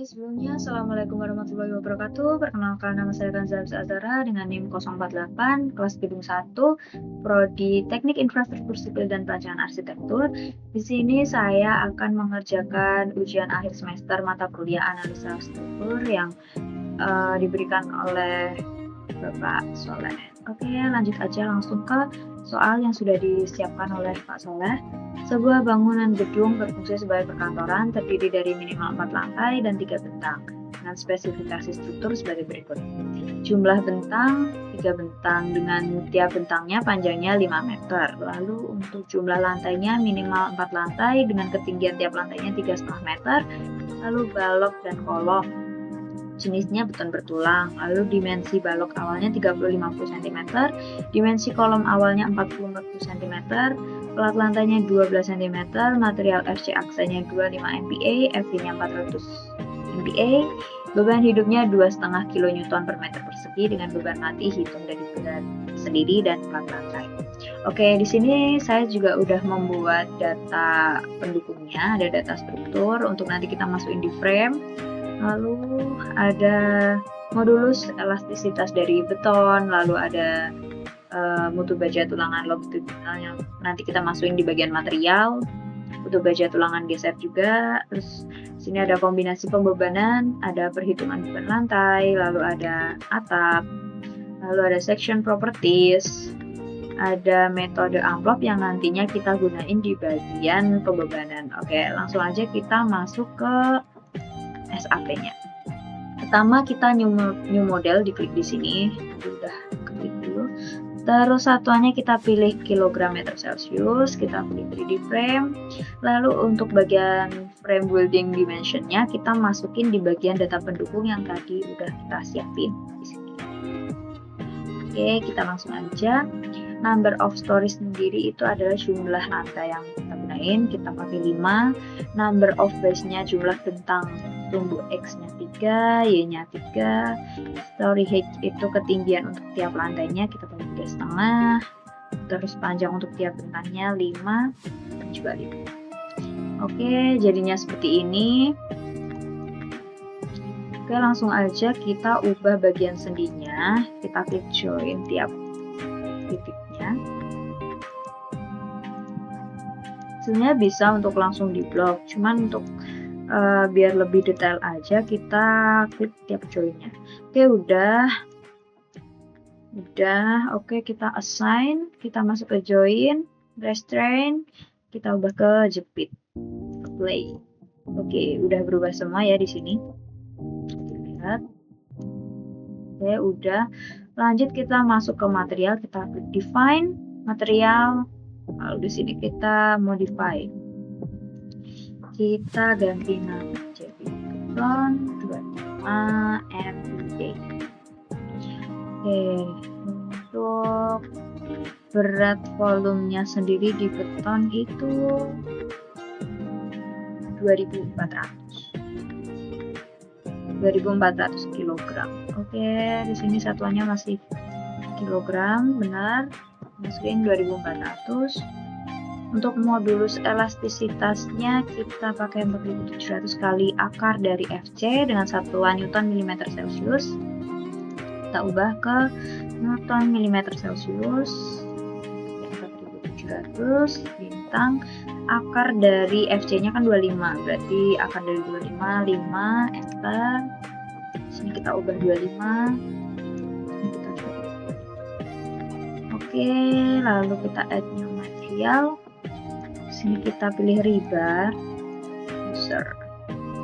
Sebelumnya, Assalamualaikum warahmatullahi wabarakatuh. Perkenalkan, nama saya Kanza Azara dengan NIM 048, kelas gedung 1, Prodi Teknik Infrastruktur Sipil dan Perancangan Arsitektur. Di sini saya akan mengerjakan ujian akhir semester mata kuliah analisa struktur yang diberikan oleh Bapak Soleh. Oke, lanjut aja langsung ke soal yang sudah disiapkan oleh Pak Soleh. Sebuah bangunan gedung berfungsi sebagai perkantoran terdiri dari minimal 4 lantai dan 3 bentang dengan spesifikasi struktur sebagai berikut. Jumlah bentang 3 bentang dengan tiap bentangnya panjangnya 5 meter. Lalu untuk jumlah lantainya minimal 4 lantai dengan ketinggian tiap lantainya 3,5 meter. Lalu balok dan kolom jenisnya beton bertulang, lalu dimensi balok awalnya 30-50 cm, dimensi kolom awalnya 40-40 cm, plat lantainya 12 cm, material FC aksanya 25 MPa, FV-nya 400 MPa, beban hidupnya 2,5 kN per meter persegi dengan beban mati hitung dari berat sendiri dan plat lantai. Oke, di sini saya juga udah membuat data pendukungnya, ada data struktur untuk nanti kita masukin di frame. Lalu ada modulus elastisitas dari beton, lalu ada mutu baja tulangan longitudinal yang nanti kita masukin di bagian material, mutu baja tulangan geser juga. Terus sini ada kombinasi pembebanan, ada perhitungan beban lantai, lalu ada atap, lalu ada section properties, ada metode amplop yang nantinya kita gunain di bagian pembebanan. Oke, langsung aja kita masuk ke SAP-nya. Pertama kita new model, diklik di sini. Udah klik dulu. Terus satuannya kita pilih kilogram meter Celsius, kita pilih 3D frame. Lalu untuk bagian frame building dimensionnya kita masukin di bagian data pendukung yang tadi udah kita siapin di sini. Oke, kita langsung aja. Number of stories sendiri itu adalah jumlah lantai yang kita gunain, kita pakai 5. Number of base-nya jumlah bentang tumbuh X-nya 3, Y-nya 3. Story height itu ketinggian untuk tiap lantainya kita pakai 3,5. Terus panjang untuk tiap bentangnya 5 dan juga 5. Oke, jadinya seperti ini. Oke, langsung aja kita ubah bagian sendinya. Kita klik join tiap titiknya. Sebenarnya bisa untuk langsung di blok, cuman untuk biar lebih detail aja kita klik tiap joinnya. Oke, udah. Oke, kita assign, kita masuk ke join, restrain, kita ubah ke jepit, play. Oke, udah berubah semua ya di sini. Lihat. Oke, udah. Lanjut kita masuk ke material, kita klik define material. Lalu di sini kita modify. Kita ganti nama jadi beton 25 MPa. Oke, untuk berat volumenya sendiri di beton itu 2400 kg. Oke, di sini satuannya masih kilogram, benar. Masukin 2400. Untuk modulus elastisitasnya kita pakai 4700 kali akar dari FC dengan satuan Newton mm Celsius. Kita ubah ke Newton mm Celsius. 4700 bintang. Akar dari FC-nya kan 25, berarti akar dari 25 5 enter. Sini kita ubah 25. Ini kita coba. Oke, lalu kita add new material. Sini kita pilih rebar user.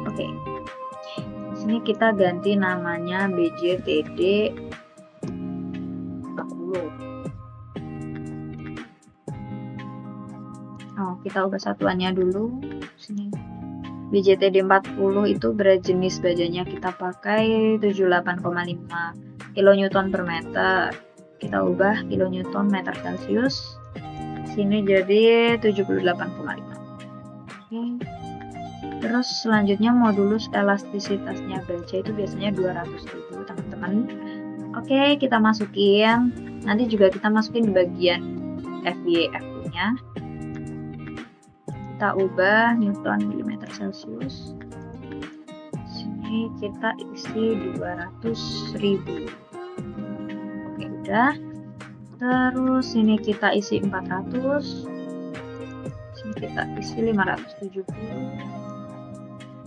Oke. Sini kita ganti namanya BJTD 40. Oh, kita ubah satuannya dulu. Sini BJTD 40 itu berat jenis bajanya kita pakai 78,5 kN per meter. Kita ubah kilonewton meter Celsius. Sini jadi 78,5. Oke. Terus selanjutnya modulus elastisitasnya baja itu biasanya 200.000 teman-teman. Oke, kita masukin. Nanti juga kita masukin di bagian FY FU-nya. Kita ubah Newton mm Celsius. Sini Ini kita isi 200.000. Oke, udah. Terus ini kita isi 400. Sini kita isi 570.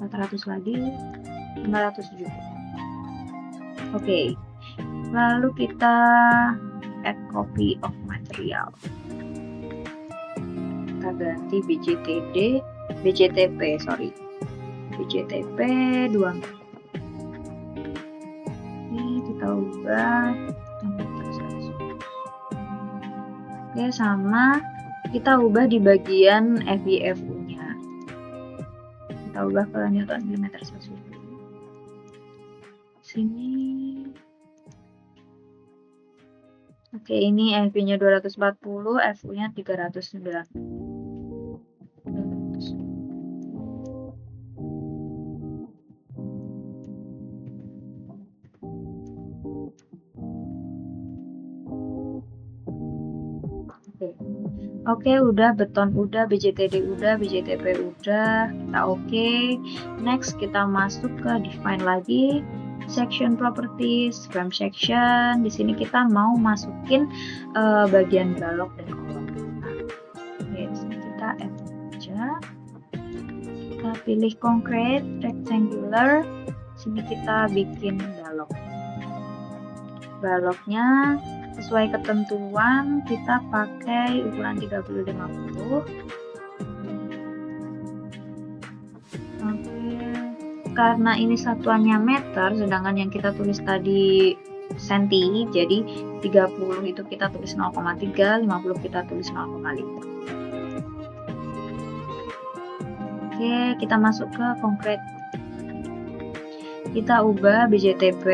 400 lagi. 570. Oke. Lalu kita add copy of material. Kita ganti BJTP 2 meter. Ini kita ubah. Oke, sama kita ubah di bagian FIFU-nya. Kita ubah ke Newton mm Celsius. Sini. Oke, ini FV-nya 240, FU-nya 390. Oke, udah, beton udah, BJTD udah, BJTP udah, kita oke. Next kita masuk ke define lagi, section properties, frame section. Di sini kita mau masukin bagian balok dan kolom. Oke, di sini kita add aja. Kita pilih concrete, rectangular. Sini kita bikin balok. Baloknya sesuai ketentuan kita pakai ukuran 30-50. Oke. Karena ini satuannya meter, sedangkan yang kita tulis tadi senti, jadi 30 itu kita tulis 0,3, 50 kita tulis 0,5. Oke, kita masuk ke konkret. Kita ubah BJTP.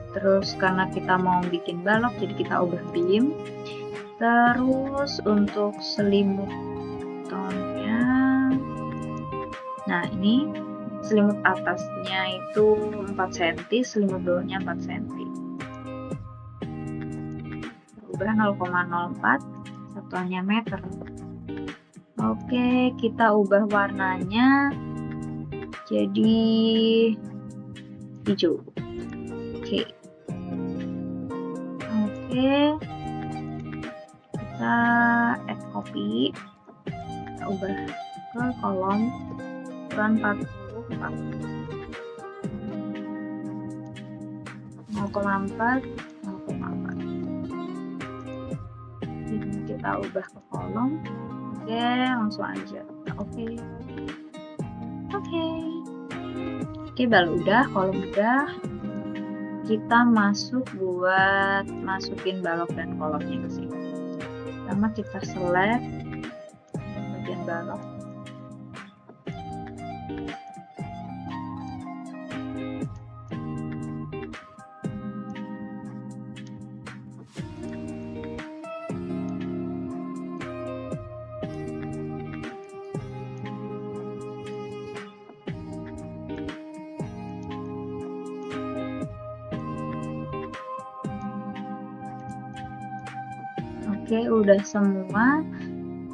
Terus karena kita mau bikin balok, jadi kita ubah beam. Terus untuk selimut betonnya, nah ini selimut atasnya itu 4 cm, selimut bawahnya 4 cm. Ubah 0,04, satuannya meter. Oke, kita ubah warnanya jadi hijau. Oke. Kita add copy, kita ubah ke kolom ukuran 40, 0,4, 0,4. Ini kita ubah ke kolom. Oke, langsung aja. Oke, baru udah, kolom udah. Kita masuk buat masukin balok dan kolomnya ke sini. Pertama kita select bagian balok. Oke, udah semua.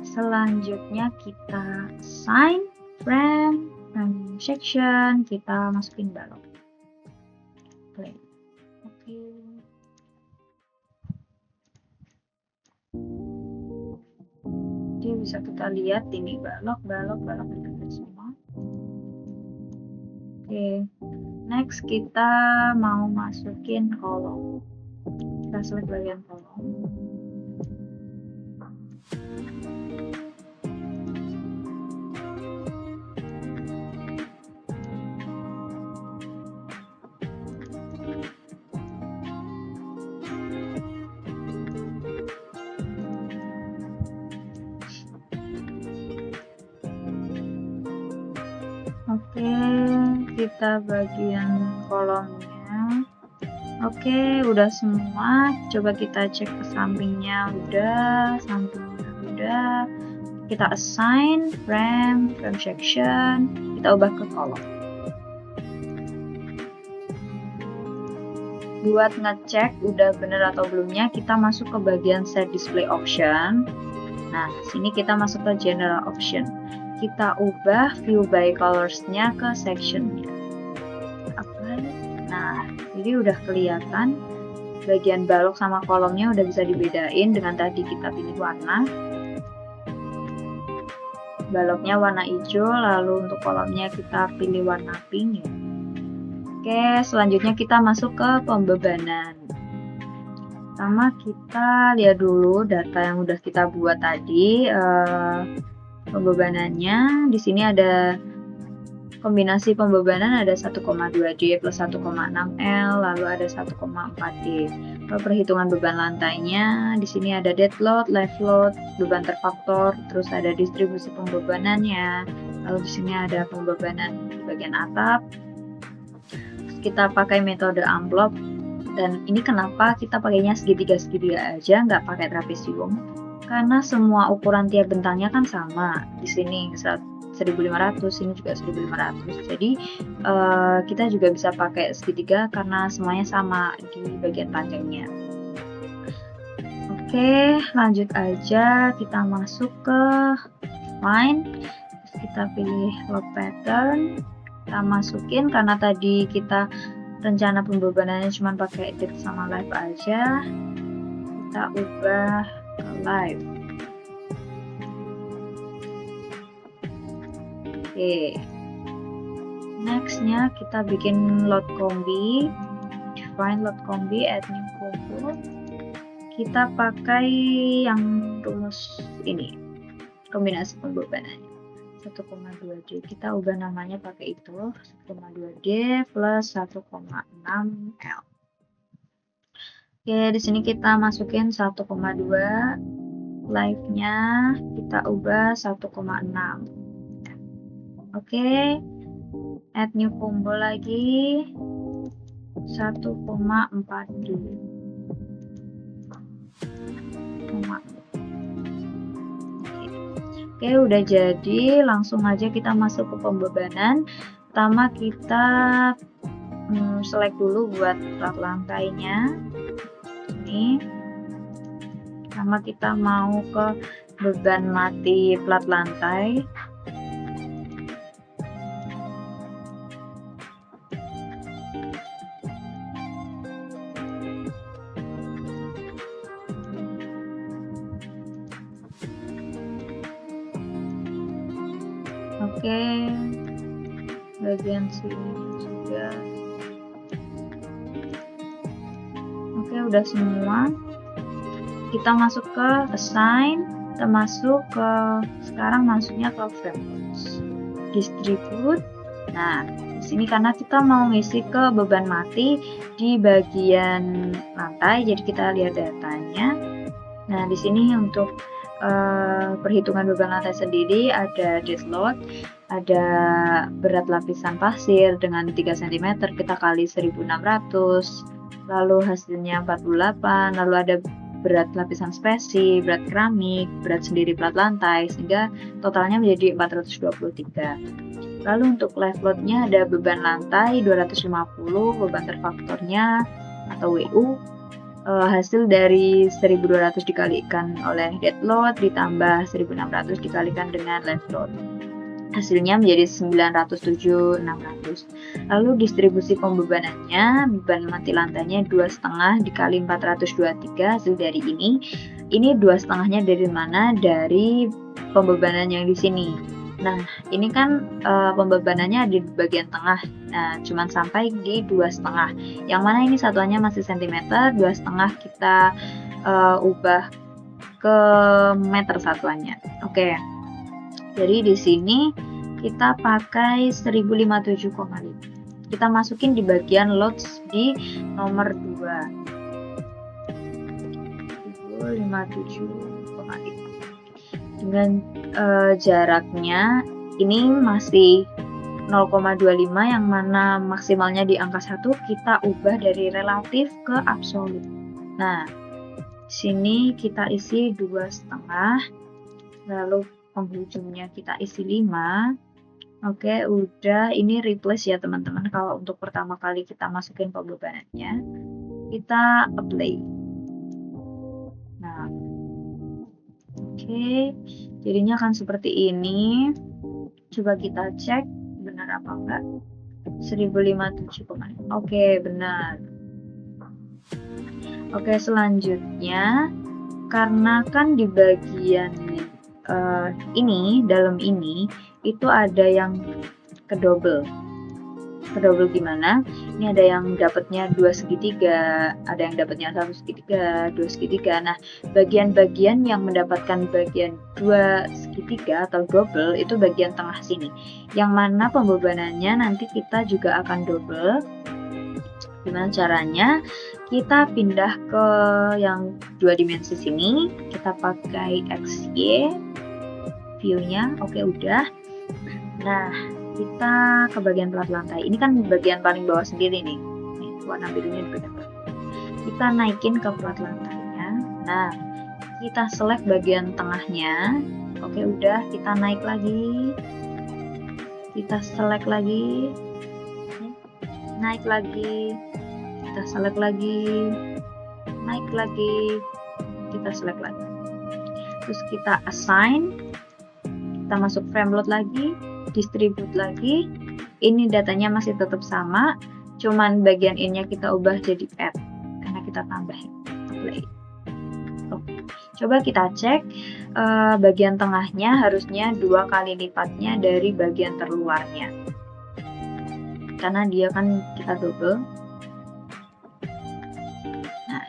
Selanjutnya kita assign frame section, kita masukin balok. Oke. Jadi bisa kita lihat ini balok semua. Oke. Next kita mau masukin kolom. Kita select bagian kolom. Oke, kita bagian kolomnya. Oke, udah semua. Coba kita cek ke sampingnya udah, sampingnya udah. Kita assign frame section, kita ubah ke kolom. Buat ngecek udah bener atau belumnya, kita masuk ke bagian set display option. Nah, sini kita masuk ke general option. Kita ubah view by colors-nya ke section-nya. apply. Nah, jadi udah kelihatan bagian balok sama kolomnya udah bisa dibedain dengan tadi kita pilih warna. Baloknya warna hijau, lalu untuk kolomnya kita pilih warna pink ya. Oke, selanjutnya kita masuk ke pembebanan. Pertama kita lihat dulu data yang udah kita buat tadi. Pembebanannya di sini ada kombinasi pembebanan ada 1,2D plus 1,6L, lalu ada 1,4D. Lalu perhitungan beban lantainya di sini ada dead load, live load, beban terfaktor, terus ada distribusi pembebanannya. Lalu di sini ada pembebanan di bagian atap. Terus kita pakai metode amplop, dan ini kenapa kita pakainya segitiga-segitiga aja, nggak pakai trapesium? Karena semua ukuran tiap bentangnya kan sama. Di sini 1500, ini juga 1500. Jadi kita juga bisa pakai segitiga karena semuanya sama di bagian panjangnya. Oke, lanjut aja, kita masuk ke line. Terus kita pilih load pattern, kita masukin karena tadi kita rencana pembebanannya cuma pakai edit sama live aja, kita ubah ke live. Oke, nextnya kita bikin load kombi, define load kombi, add new combo. Kita pakai yang rumus ini, kombinasi pembebanannya 1,2D, kita ubah namanya pakai itu 1,2D plus 1,6L. Oke, di sini kita masukin 1,2, live-nya kita ubah 1,6. Oke, add new combo lagi 1,4D. Oke, udah jadi, langsung aja kita masuk ke pembebanan. Pertama kita select dulu buat plat lantainya. Ini pertama kita mau ke beban mati plat lantai. Oke, bagian sini juga. Oke, udah semua. Kita masuk ke assign, kita masuk ke, sekarang masuknya ke frameworks, distribute. Nah, di sini karena kita mau ngisi ke beban mati di bagian lantai, jadi kita lihat datanya. Nah, di sini untuk perhitungan beban lantai sendiri ada dead load, ada berat lapisan pasir dengan 3 cm, kita kali 1600, lalu hasilnya 48, lalu ada berat lapisan spesi, berat keramik, berat sendiri plat lantai, sehingga totalnya menjadi 423. Lalu untuk live load-nya ada beban lantai 250, beban terfaktornya atau WU, hasil dari 1200 dikalikan oleh dead load ditambah 1600 dikalikan dengan live load, hasilnya menjadi 907.600. Lalu distribusi pembebanannya, beban mati lantainya 2,5 dikali 423, hasil dari ini 2,5-nya dari mana? Dari pembebanan yang di sini. Nah, ini kan pembebanannya di bagian tengah. Nah, cuman sampai di 2,5. Yang mana ini satuannya masih cm, 2,5 kita ubah ke meter satuannya. Oke. Jadi di sini kita pakai 1057,5. Kita masukin di bagian loads di nomor 2. 1057,5. Dengan jaraknya ini masih 0,25, yang mana maksimalnya di angka 1 kita ubah dari relatif ke absolut. Nah, sini kita isi 2,5, lalu penghujungnya kita isi 5. Oke, udah, ini replace ya teman-teman. Kalau untuk pertama kali kita masukin pembebanannya, kita apply. Nah, oke, jadinya akan seperti ini. Coba kita cek benar apa enggak. 1057,5. Oke, benar. Oke, selanjutnya karena kan di bagian ini, dalam ini itu ada yang kedouble. Kedouble gimana? Ini ada yang dapatnya 2 segitiga, ada yang dapatnya 1 segitiga, 2 segitiga. Nah, bagian-bagian yang mendapatkan bagian 2 segitiga atau double itu bagian tengah sini. Yang mana pembebanannya nanti kita juga akan double. Gimana caranya? Kita pindah ke yang 2 dimensi sini, kita pakai XY view-nya. Oke, udah. Nah, kita ke bagian plat lantai. Ini kan bagian paling bawah sendiri nih. Nih, warna birunya di bagian plat. Kita naikin ke plat lantainya. Nah, kita select bagian tengahnya. Oke, udah. Kita naik lagi. Kita select lagi. Naik lagi. Kita select lagi. Naik lagi. Kita select lagi. Terus kita assign. Kita masuk frame load lagi, distribute lagi. Ini datanya masih tetap sama, cuman bagian in-nya kita ubah jadi add karena kita tambahin play. Oke. Coba kita cek bagian tengahnya harusnya 2 kali lipatnya dari bagian terluarnya, karena dia kan kita double. Nah,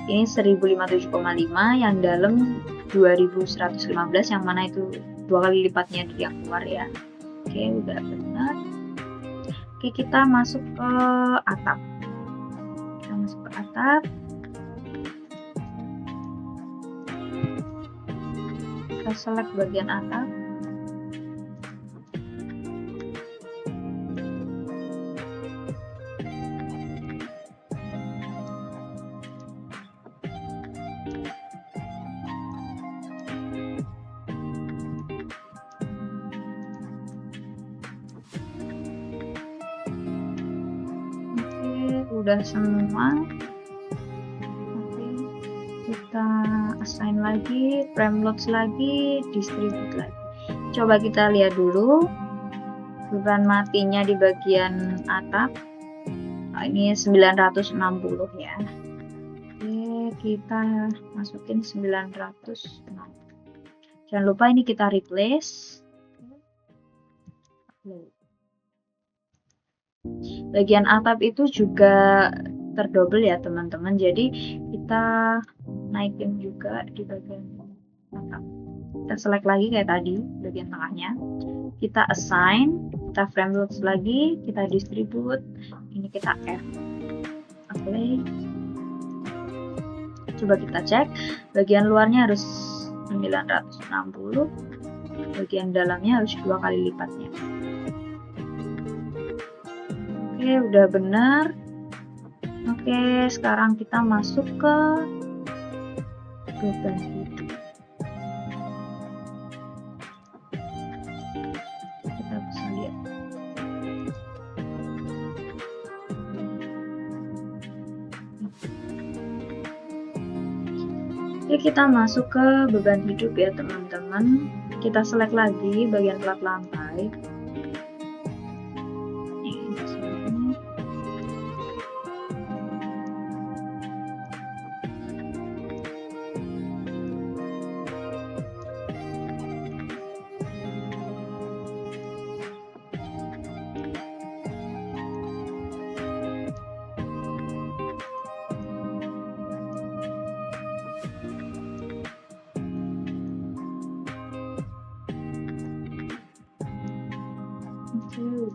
ini 1057,5, yang dalam 2115, yang mana itu 2 kali lipatnya di yang keluar ya. Oke, udah benar. Oke, kita masuk ke atap. Kita masuk ke atap. Kita select bagian atap. Udah semua. Oke, kita assign lagi, frame loads lagi, distribute lagi. Coba kita lihat dulu beban matinya di bagian atap. Nah, ini 960 ya. Oke, kita masukin 960. Jangan lupa ini kita replace. Bagian atap itu juga terdouble ya teman-teman, jadi kita naikin juga di bagian atap. Kita select lagi kayak tadi bagian tengahnya, kita assign, kita frame loads lagi, kita distribute, ini kita add. Oke, coba kita cek bagian luarnya harus 960, bagian dalamnya harus 2 kali lipatnya. Oke, udah benar. Oke, sekarang kita masuk ke beban hidup. Kita bisa lihat. Oke, kita masuk ke beban hidup ya teman-teman. Kita select lagi bagian plat lantai.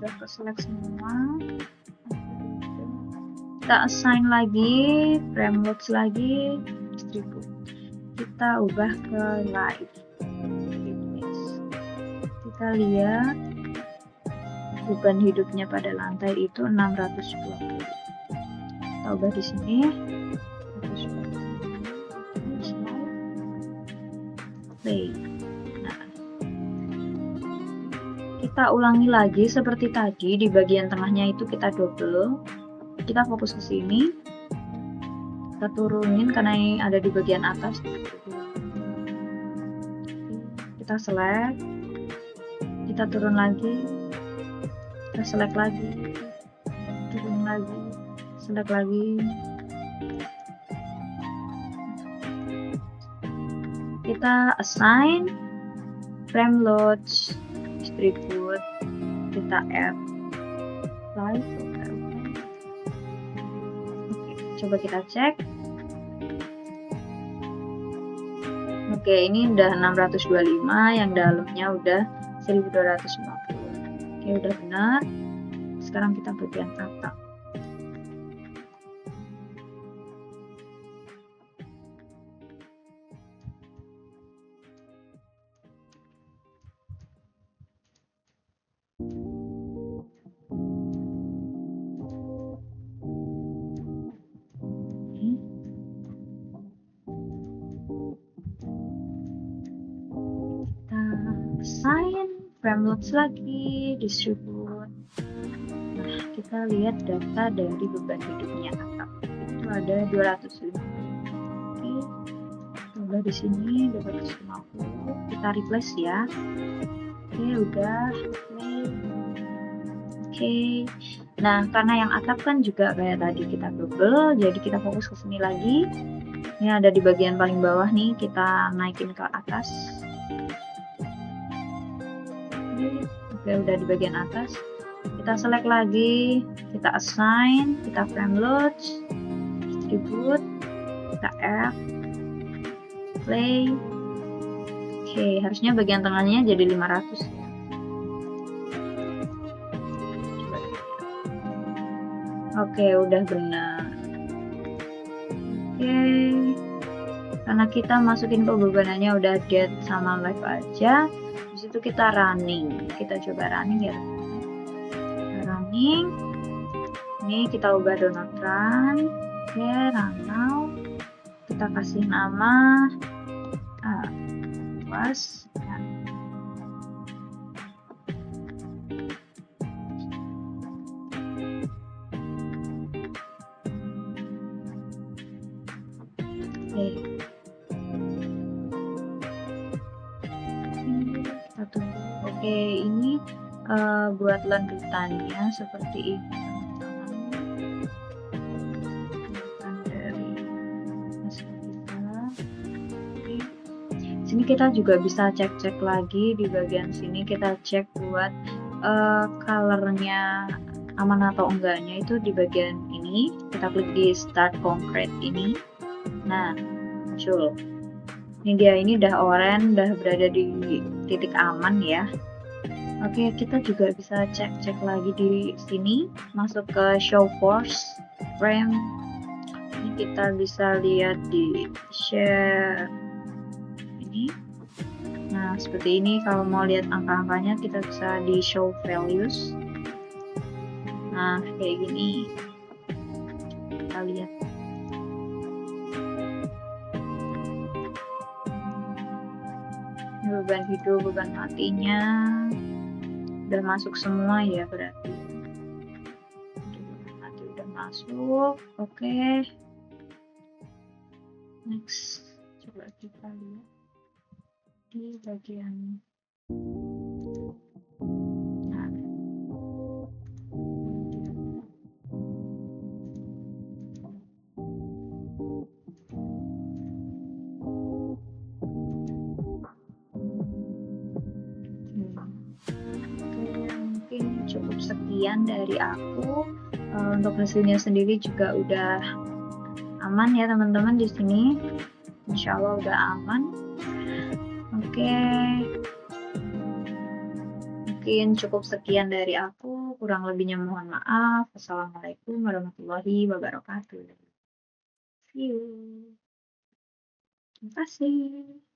Udah ke select semua. Kita assign lagi, frame loads lagi, distribute. Kita ubah ke live. Kita lihat beban hidupnya pada lantai itu 620. Kita ubah di sini. Play. Kita ulangi lagi seperti tadi, di bagian tengahnya itu kita double. Kita fokus ke sini. Kita turunin karena ini ada di bagian atas. Kita select. Kita turun lagi. Kita kita select lagi, turun lagi, select lagi, kita assign, frame load, distribute, kita add live. Oke, coba kita cek. Oke, ini udah 625, yang dalamnya udah 1250. Oke, udah benar. Sekarang kita bagian atap. Assign, frame loads lagi, distribute. Nah, kita lihat data dari beban hidupnya atap. Itu ada 250. Oke, coba di sini 250. Kita replace ya. Oke, udah. Oke. Nah, karena yang atap kan juga kayak tadi kita double, jadi kita fokus ke sini lagi. Ini ada di bagian paling bawah nih, kita naikin ke atas. Oke, udah di bagian atas. Kita select lagi, kita assign, kita frame load, distribute, kita add, play. Oke, harusnya bagian tengahnya jadi 500 ya. Oke, udah benar. Oke, karena kita masukin pembebanannya udah dead sama live aja, disitu kita running. Kita coba running ya. Running. Ini kita ubah donut run. Oke, run now. Kita kasih nama was. Kita tunggu. Oke, ini buat lanjutannya seperti ini. Sini kita juga bisa cek-cek lagi di bagian sini, kita cek buat colornya aman atau enggaknya itu di bagian ini. Kita klik di start concrete ini. Nah, muncul. Ini dia, ini udah orange, udah berada di titik aman ya. Oke, kita juga bisa cek-cek lagi di sini, masuk ke show force frame. Ini kita bisa lihat di share ini. Nah, seperti ini. Kalau mau lihat angka-angkanya, kita bisa di show values. Nah, kayak gini. Kita lihat. Beban hidup, beban matinya udah masuk semua ya berarti. Beban mati udah masuk. Oke. Next, coba kita lihat di bagian mungkin cukup sekian dari aku. Untuk hasilnya sendiri juga udah aman ya teman-teman di sini. Insya Allah udah aman. Oke. Mungkin cukup sekian dari aku. Kurang lebihnya mohon maaf. Assalamualaikum warahmatullahi wabarakatuh. See you. Terima kasih.